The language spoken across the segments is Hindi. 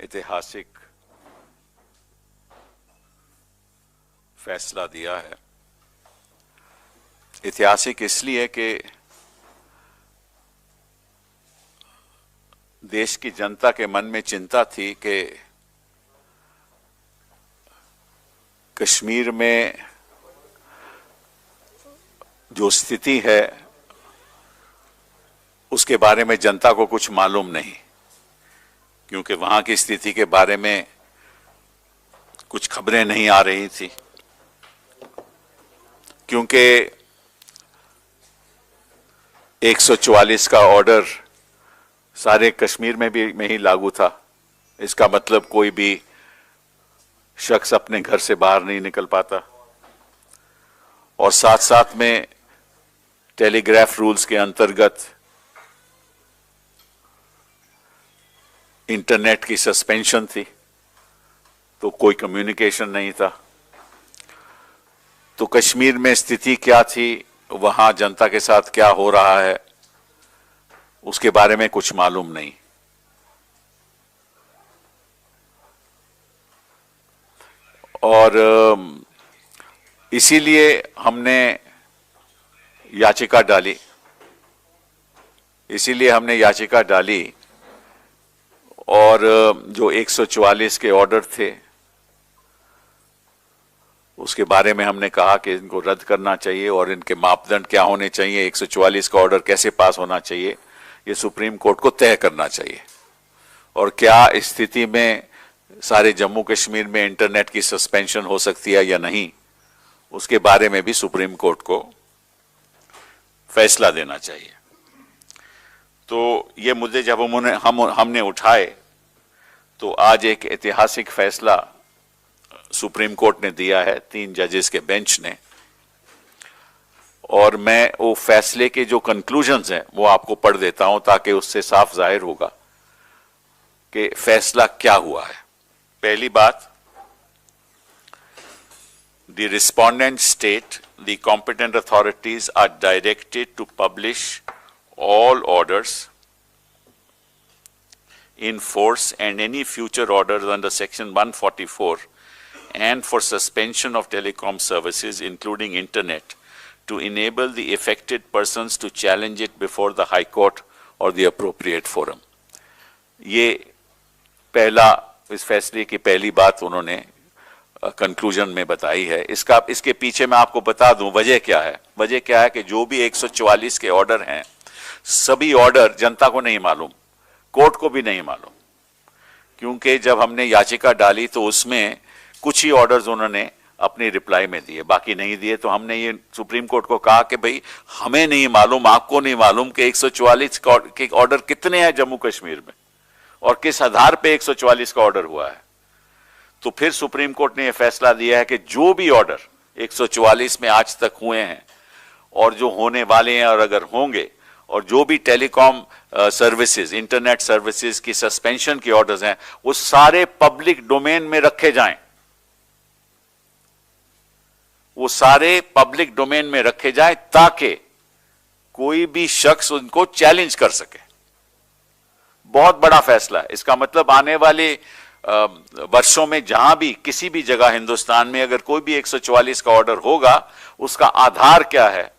ऐतिहासिक फैसला दिया है। ऐतिहासिक इसलिए कि देश की जनता के मन में चिंता थी कि कश्मीर में जो स्थिति है उसके बारे में जनता को कुछ मालूम नहीं, क्योंकि वहां की स्थिति के बारे में कुछ खबरें नहीं आ रही थी, क्योंकि 144 का ऑर्डर सारे कश्मीर में ही लागू था। इसका मतलब कोई भी शख्स अपने घर से बाहर नहीं निकल पाता, और साथ साथ में टेलीग्राफ रूल्स के अंतर्गत इंटरनेट की सस्पेंशन थी, तो कोई कम्युनिकेशन नहीं था। तो कश्मीर में स्थिति क्या थी, वहां जनता के साथ क्या हो रहा है, उसके बारे में कुछ मालूम नहीं। और इसीलिए हमने याचिका डाली, और जो 144 के ऑर्डर थे उसके बारे में हमने कहा कि इनको रद्द करना चाहिए और इनके मापदंड क्या होने चाहिए, 144 का ऑर्डर कैसे पास होना चाहिए, ये सुप्रीम कोर्ट को तय करना चाहिए। और क्या स्थिति में सारे जम्मू कश्मीर में इंटरनेट की सस्पेंशन हो सकती है या नहीं, उसके बारे में भी सुप्रीम कोर्ट को फैसला देना चाहिए। तो ये मुद्दे जब हमने उठाए, तो आज एक ऐतिहासिक फैसला सुप्रीम कोर्ट ने दिया है 3 जजेस के बेंच ने, और मैं वो फैसले के जो कंक्लूजन्स हैं वो आपको पढ़ देता हूं, ताकि उससे साफ जाहिर होगा कि फैसला क्या हुआ है। पहली बात, the respondents state the competent authorities are directed to publish all orders in force and any future orders under section 144 and for suspension of telecom services including internet to enable the affected persons to challenge it before the High Court or the appropriate forum। ये पहला, इस फैसले की पहली बात उन्होंने कंक्लूजन में बताई है। इसके पीछे मैं आपको बता दूं वजह क्या है। वजह क्या है कि जो भी 144 के ऑर्डर हैं, सभी ऑर्डर जनता को नहीं मालूम, कोर्ट को भी नहीं मालूम, क्योंकि जब हमने याचिका डाली तो उसमें कुछ ही ऑर्डर्स उन्होंने अपनी रिप्लाई में दिए, बाकी नहीं दिए। तो हमने ये सुप्रीम कोर्ट को कहा कि भाई हमें नहीं मालूम, आपको नहीं मालूम कि 144 के ऑर्डर कितने हैं जम्मू कश्मीर में और किस आधार पे 144 का ऑर्डर हुआ है। तो फिर सुप्रीम कोर्ट ने यह फैसला दिया है कि जो भी ऑर्डर 144 में आज तक हुए हैं और जो होने वाले हैं और अगर होंगे, और जो भी टेलीकॉम सर्विसेज, इंटरनेट सर्विसेज की सस्पेंशन के ऑर्डर्स हैं, वो सारे पब्लिक डोमेन में रखे जाएं। वो सारे पब्लिक डोमेन में रखे जाएं ताकि कोई भी शख्स उनको चैलेंज कर सके। बहुत बड़ा फैसला है। इसका मतलब आने वाले वर्षों में जहां भी किसी भी जगह हिंदुस्तान में अगर कोई भी 144 का ऑर्डर होगा, उसका आधार क्या है,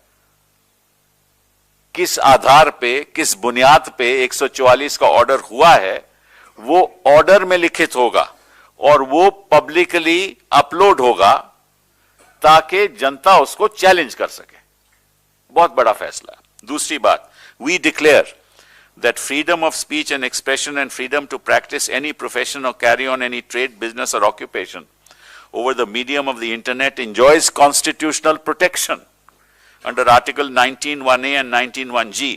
किस आधार पे, किस बुनियाद पे 144 का ऑर्डर हुआ है, वो ऑर्डर में लिखित होगा और वो पब्लिकली अपलोड होगा ताकि जनता उसको चैलेंज कर सके। बहुत बड़ा फैसला है। दूसरी बात, we declare that freedom of speech and expression and freedom to practice any profession or carry on any trade, business or occupation over the medium of the internet enjoys constitutional protection under Article 19(1)(a) and 19(1)(g).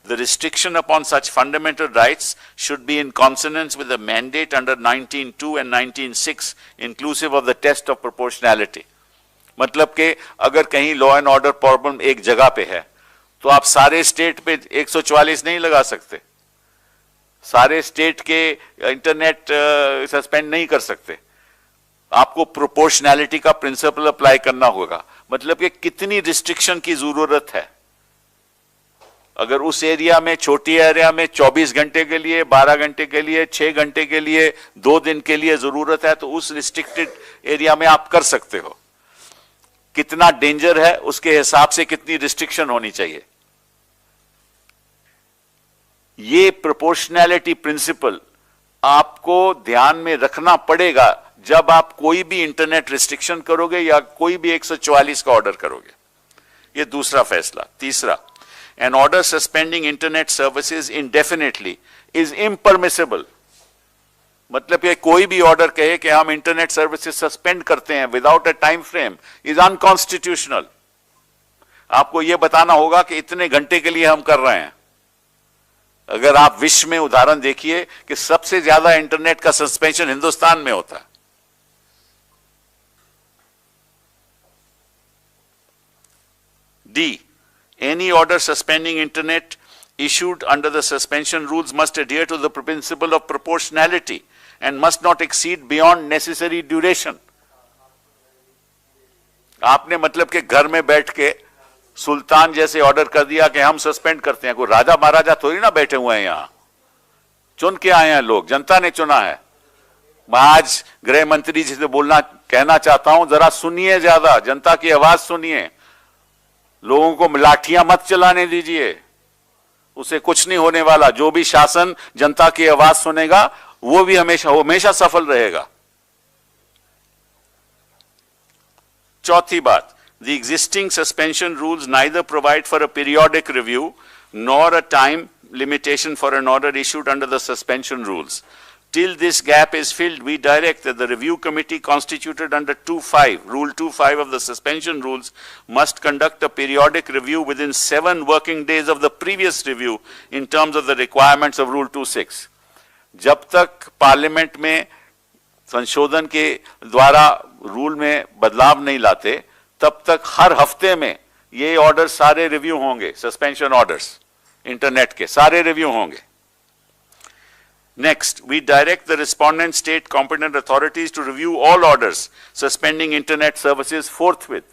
The restriction upon such fundamental rights should be in consonance with the mandate under 19(2) and 19(6) inclusive of the test of proportionality। मतलब कि अगर कहीं लॉ एंड ऑर्डर प्रॉब्लम एक जगह पे है तो आप सारे स्टेट पे 144 नहीं लगा सकते, सारे स्टेट के इंटरनेट सस्पेंड नहीं कर सकते। आपको प्रोपोर्शनैलिटी का प्रिंसिपल अप्लाई करना होगा। मतलब कि कितनी रिस्ट्रिक्शन की जरूरत है। अगर उस एरिया में, छोटी एरिया में 24 घंटे के लिए, 12 घंटे के लिए, 6 घंटे के लिए, 2 दिन के लिए जरूरत है, तो उस रिस्ट्रिक्टेड एरिया में आप कर सकते हो। कितना डेंजर है उसके हिसाब से कितनी रिस्ट्रिक्शन होनी चाहिए। ये प्रोपोर्शनैलिटी प्रिंसिपल आपको ध्यान में रखना पड़ेगा जब आप कोई भी इंटरनेट रिस्ट्रिक्शन करोगे या कोई भी 144 का ऑर्डर करोगे। ये दूसरा फैसला। तीसरा, an order suspending internet services indefinitely is impermissible। मतलब ये कोई भी ऑर्डर कहे कि हम इंटरनेट सर्विसेज सस्पेंड करते हैं without a time frame is unconstitutional. आपको यह बताना होगा कि इतने घंटे के लिए हम कर रहे हैं। अगर आप विश्व में उदाहरण देखिए कि सबसे ज्यादा इंटरनेट का सस्पेंशन हिंदुस्तान में होता है। D, any order suspending internet issued under the suspension rules must adhere to the principle of proportionality and must not exceed beyond necessary duration। आपने मतलब कि घर में बैठ के सुल्तान जैसे ऑर्डर कर दिया कि हम सस्पेंड करते हैं। कोई राजा महाराजा थोड़ी ना बैठे हुए हैं यहां, चुन के आए हैं लोग, जनता ने चुना है। मैं आज गृह मंत्री जी से कहना चाहता हूं, जरा सुनिए, ज्यादा जनता की आवाज सुनिए। लोगों को लाठियां मत चलाने दीजिए, उसे कुछ नहीं होने वाला। जो भी शासन जनता की आवाज सुनेगा वो भी हमेशा सफल रहेगा। चौथी बात, the existing suspension rules neither provide for a periodic review nor a time limitation for an order issued under the suspension rules. Till this gap is filled, we direct that the review committee constituted under 2.5, Rule 2.5 of the suspension rules must conduct a periodic review within 7 working days of the previous review in terms of the requirements of Rule 2.6. जब तक पार्लियामेंट में संशोधन के द्वारा रूल में बदलाव नहीं लाते, तब तक हर हफ्ते में ये ऑर्डर सारे रिव्यू होंगे। सस्पेंशन ऑर्डर्स इंटरनेट के सारे रिव्यू होंगे। Next, we direct the respondent state competent authorities to review all orders suspending internet services forthwith।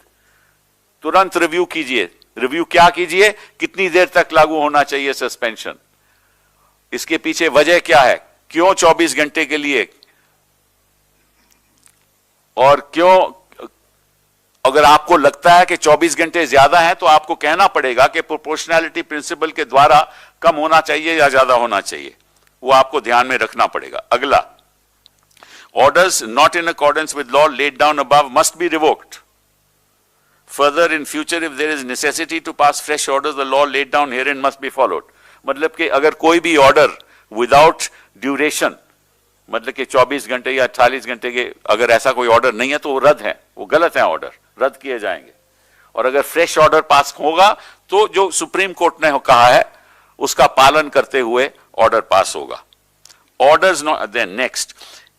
तुरंत रिव्यू कीजिए। रिव्यू क्या कीजिए? कितनी देर तक लागू होना चाहिए सस्पेंशन, इसके पीछे वजह क्या है, क्यों 24 घंटे के लिए, और क्यों, अगर आपको लगता है कि 24 घंटे ज्यादा है तो आपको कहना पड़ेगा कि प्रोपोर्शनैलिटी प्रिंसिपल के द्वारा कम होना चाहिए या ज्यादा होना चाहिए, वो आपको ध्यान में रखना पड़ेगा। अगला, orders not in accordance with law laid down above must be revoked. Further, in future, if there is necessity to pass fresh orders, the law laid down herein must be followed। मतलब कि अगर कोई भी ऑर्डर विदाउट ड्यूरेशन, मतलब कि 24 घंटे या 48 घंटे के, अगर ऐसा कोई ऑर्डर नहीं है तो वो रद्द है, वो गलत है, ऑर्डर रद्द किए जाएंगे। और अगर फ्रेश ऑर्डर पास होगा तो जो सुप्रीम कोर्ट ने कहा है उसका पालन करते हुए ऑर्डर पास होगा। Orders not, then next,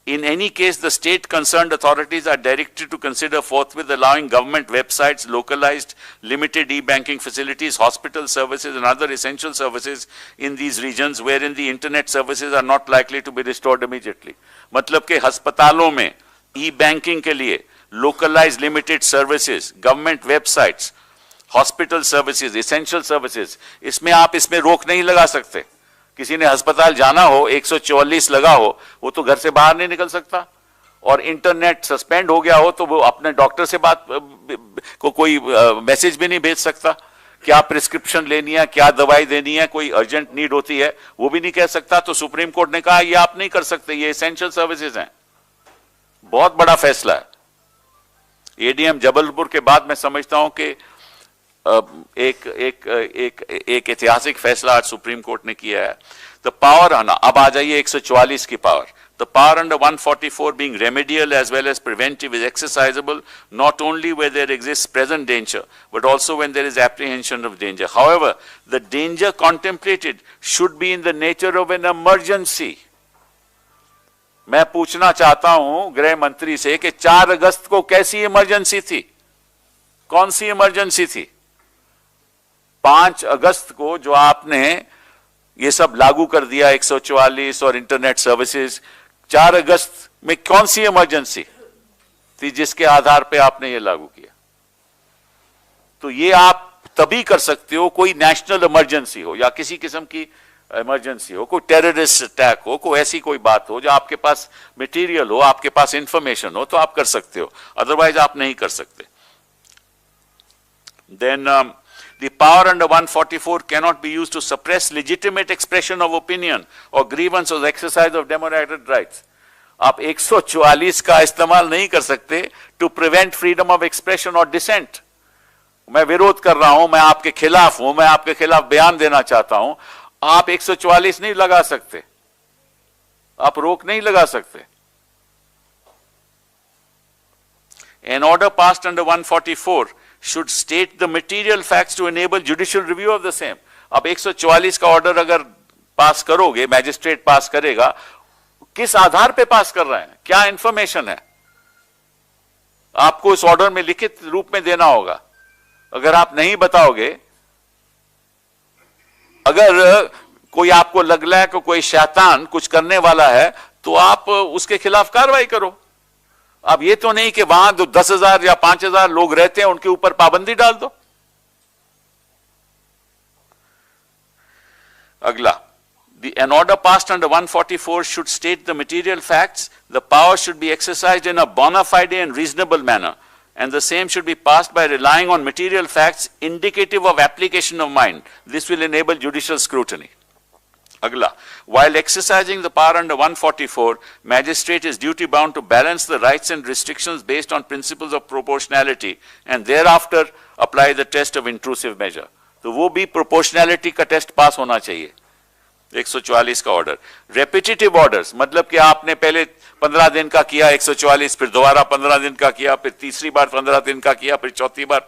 in any case the state concerned authorities are directed to consider forthwith allowing government websites, localized limited e-banking facilities, hospital services and other essential services in these regions wherein the internet services are not likely to be restored immediately। मतलब कि अस्पतालों में e-banking के लिए localized limited services, government websites, hospital services, essential services, इसमें आप इसमें रोक नहीं लगा सकते। किसी ने अस्पताल जाना हो, 144 लगा हो, वो तो घर से बाहर नहीं निकल सकता। और इंटरनेट सस्पेंड हो गया हो तो वो अपने डॉक्टर से बात को कोई मैसेज भी नहीं भेज सकता। क्या प्रिस्क्रिप्शन लेनी है, क्या दवाई देनी है, कोई अर्जेंट नीड होती है, वो भी नहीं कह सकता। तो सुप्रीम कोर्ट ने कहा ये आप नहीं कर सकते, ये एसेंशियल सर्विसेज हैं। बहुत बड़ा फैसला है। एडीएम जबलपुर के बाद मैं समझता हूं कि एक ऐतिहासिक फैसला आज सुप्रीम कोर्ट ने किया है। द पावर आना, अब आ जाइए 144 की power. The power under 144 being remedial as well as preventive is exercisable not only where there exists present danger but also when there is apprehension of danger। However, the danger contemplated should be in the nature of an emergency। मैं पूछना चाहता हूं गृह मंत्री से कि 4 अगस्त को कैसी इमरजेंसी थी, कौन सी इमरजेंसी थी? 5 अगस्त को जो आपने ये सब लागू कर दिया 144 और इंटरनेट सर्विसेज, 4 अगस्त में कौन सी इमरजेंसी थी जिसके आधार पे आपने ये लागू किया? तो ये आप तभी कर सकते हो कोई नेशनल इमरजेंसी हो या किसी किस्म की इमरजेंसी हो, कोई टेररिस्ट अटैक हो, कोई ऐसी कोई बात हो जो आपके पास मटेरियल हो, आपके पास इंफॉर्मेशन हो, तो आप कर सकते हो, अदरवाइज आप नहीं कर सकते. Then the power under 144 cannot be used to suppress legitimate expression of opinion or grievance or the exercise of democratic rights. आप 144 का इस्तेमाल नहीं कर सकते to prevent freedom of expression or dissent. मैं विरोध कर रहा हूं, मैं आपके खिलाफ हूं, मैं आपके खिलाफ बयान देना चाहता हूं, आप 144 नहीं लगा सकते, आप रोक नहीं लगा सकते. An order passed under 144 should state the material facts to enable judicial review of the same. अब 144 का ऑर्डर अगर पास करोगे, मैजिस्ट्रेट पास करेगा, किस आधार पे पास कर रहे हैं, क्या इंफॉर्मेशन है, आपको इस ऑर्डर में लिखित रूप में देना होगा. अगर आप नहीं बताओगे, अगर कोई आपको लग रहा है कि कोई शैतान कुछ करने वाला है, तो आप उसके खिलाफ कार्रवाई करो. अब ये तो नहीं कि वहां जो 10,000 या 5,000 लोग रहते हैं उनके ऊपर पाबंदी डाल दो. अगला, an order passed under 144 should state the material facts. The power should be exercised in a bona fide and reasonable manner, and the same should be passed by relying on material facts indicative of application of mind. This will enable judicial scrutiny. Agla, while exercising the power under 144, magistrate is duty bound to balance the rights and restrictions based on principles of proportionality and thereafter apply the test of intrusive measure. तो वो भी proportionality का टेस्ट पास होना चाहिए. 144 का ऑर्डर. रेपिटेटिव ऑर्डर्स, मतलब कि आपने पहले 15 दिन का किया 144, फिर दोबारा 15 दिन का किया, फिर तीसरी बार 15 दिन का किया, फिर चौथी बार